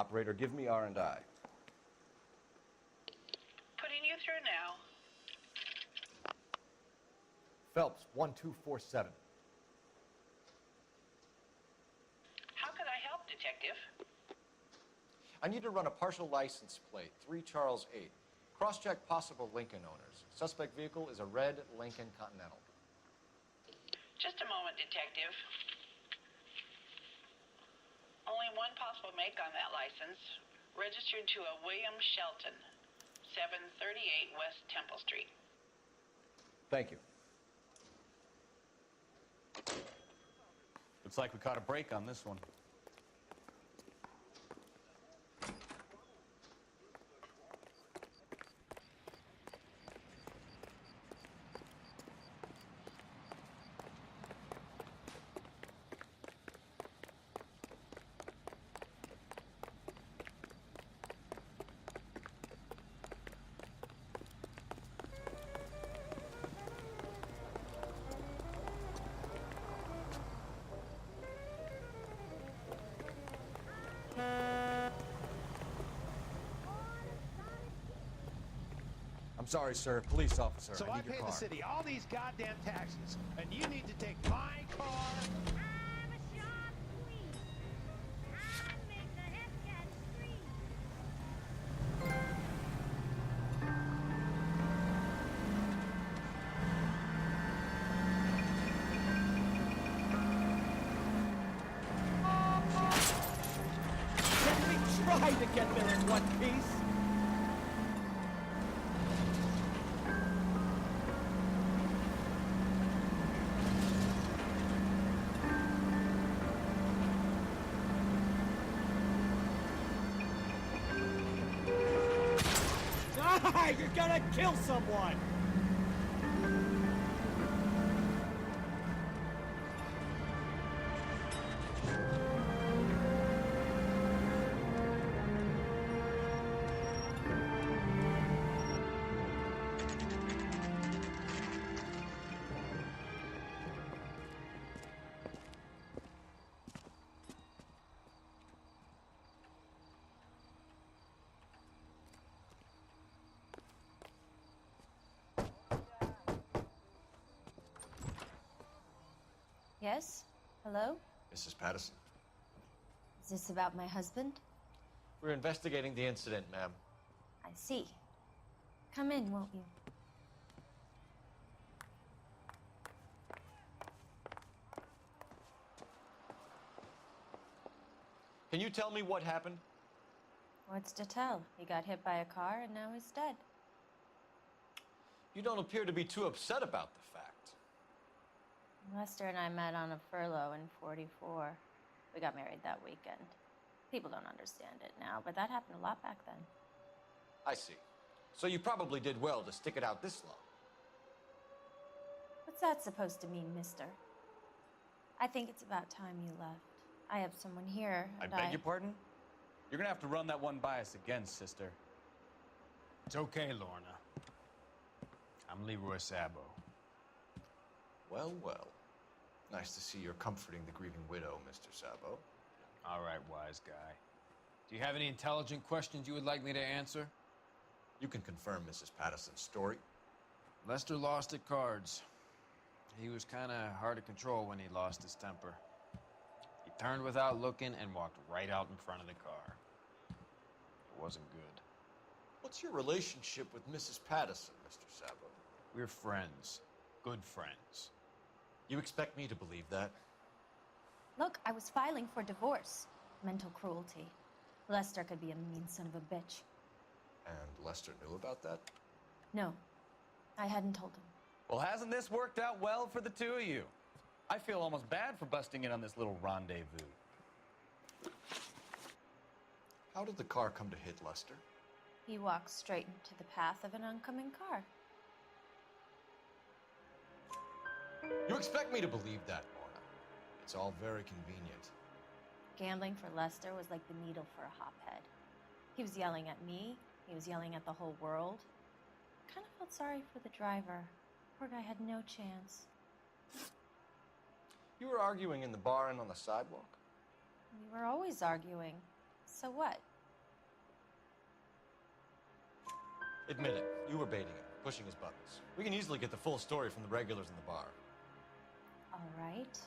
Operator, give me R&I. Putting you through now. Phelps, 1247. How could I help, Detective? I need to run a partial license plate, 3 Charles 8. Cross-check possible Lincoln owners. Suspect vehicle is a red Lincoln Continental. Just a moment, Detective. Only one possible make on that license. Registered to a William Shelton, 738 West Temple Street. Thank you. Looks like we caught a break on this one. I'm sorry, sir. Police officer. So I pay the city all these goddamn taxes, and you need to take my car? I'm a sharp queen. I make the head cat scream. Let me try to get there in one piece. Ah, you're gonna kill someone! Yes? Hello? Mrs. Patterson. Is this about my husband? We're investigating the incident, ma'am. I see. Come in, won't you? Can you tell me what happened? What's to tell? He got hit by a car and now he's dead. You don't appear to be too upset about the fact. Lester and I met on a furlough in '44. We got married that weekend. People don't understand it now, but that happened a lot back then. I see. So you probably did well to stick it out this long. What's that supposed to mean, mister? I think it's about time you left. I have someone here, I and beg your pardon? You're gonna have to run that one by us again, sister. It's okay, Lorna. I'm Leroy Sabo. Well, well. Nice to see you're comforting the grieving widow, Mr. Sabo. All right, wise guy. Do you have any intelligent questions you would like me to answer? You can confirm Mrs. Patterson's story. Lester lost at cards. He was kind of hard to control when he lost his temper. He turned without looking and walked right out in front of the car. It wasn't good. What's your relationship with Mrs. Patterson, Mr. Sabo? We're friends. Good friends. You expect me to believe that? Look, I was filing for divorce. Mental cruelty. Lester could be a mean son of a bitch. And Lester knew about that? No, I hadn't told him. Well, hasn't this worked out well for the two of you? I feel almost bad for busting in on this little rendezvous. How did the car come to hit Lester? He walked straight into the path of an oncoming car. You expect me to believe that, Lorna? It's all very convenient. Gambling for Lester was like the needle for a hophead. He was yelling at me. He was yelling at the whole world. I kind of felt sorry for the driver. Poor guy had no chance. You were arguing in the bar and on the sidewalk? We were always arguing. So what? Admit it. You were baiting him, pushing his buttons. We can easily get the full story from the regulars in the bar. All right.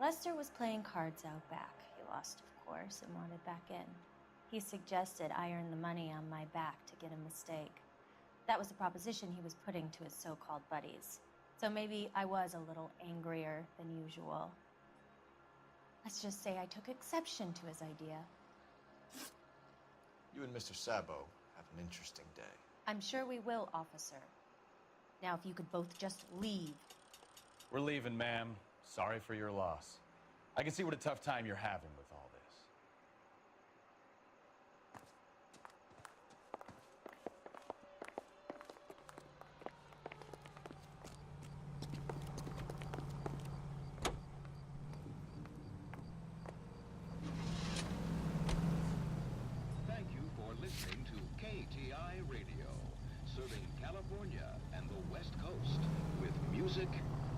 Lester was playing cards out back. He lost, of course, and wanted back in. He suggested I earn the money on my back to get a mistake. That was the proposition he was putting to his so-called buddies. So maybe I was a little angrier than usual. Let's just say I took exception to his idea. You and Mr. Sabo have an interesting day. I'm sure we will, officer. Now, if you could both just leave. We're leaving, ma'am. Sorry for your loss. I can see what a tough time you're having with all this. Thank you for listening to KTI Radio, serving California and the West Coast with music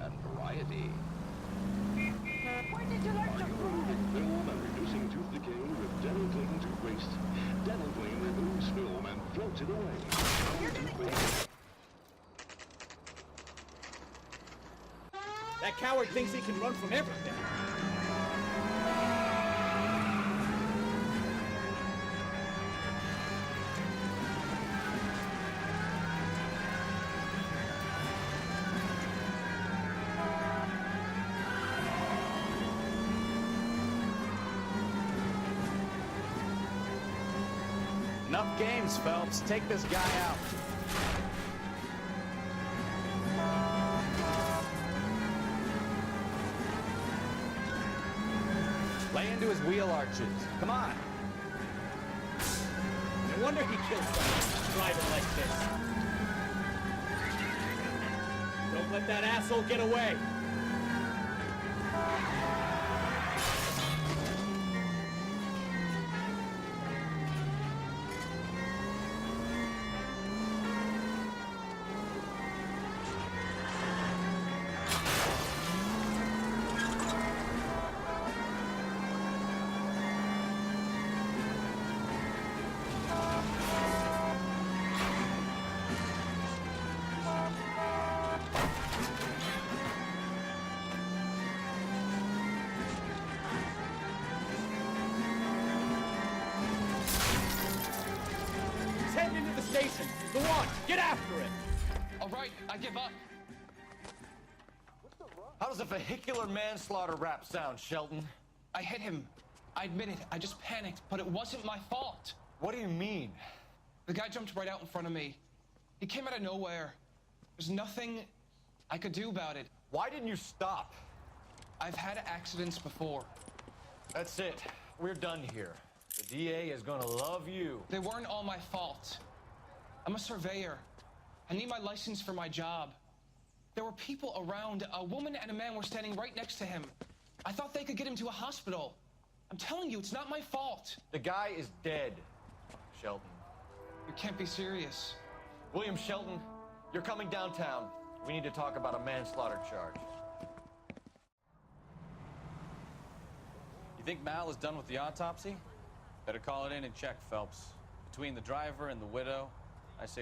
and variety. Where did you learn Are to you fool? removing film and reducing tooth decay with dental clean toothpaste? Dental clean removes film and floats it away. Toothpaste. That coward thinks he can run from everything. Enough games, Phelps. Take this guy out. Lay into his wheel arches. Come on. No wonder he killed someone driving like this. Don't let that asshole get away. He's heading into the station. Go on, get after it. All right, I give up. How does a vehicular manslaughter rap sound, Shelton? I hit him. I admit it. I just panicked, but it wasn't my fault. What do you mean? The guy jumped right out in front of me. He came out of nowhere. There's nothing I could do about it. Why didn't you stop? I've had accidents before. That's it. We're done here. The DA is gonna love you. They weren't all my fault. I'm a surveyor. I need my license for my job. There were people around. A woman and a man were standing right next to him. I thought they could get him to a hospital. I'm telling you, it's not my fault. The guy is dead, Shelton. You can't be serious. William Shelton, you're coming downtown. We need to talk about a manslaughter charge. You think Mal is done with the autopsy? Better call it in and check, Phelps. Between the driver and the widow,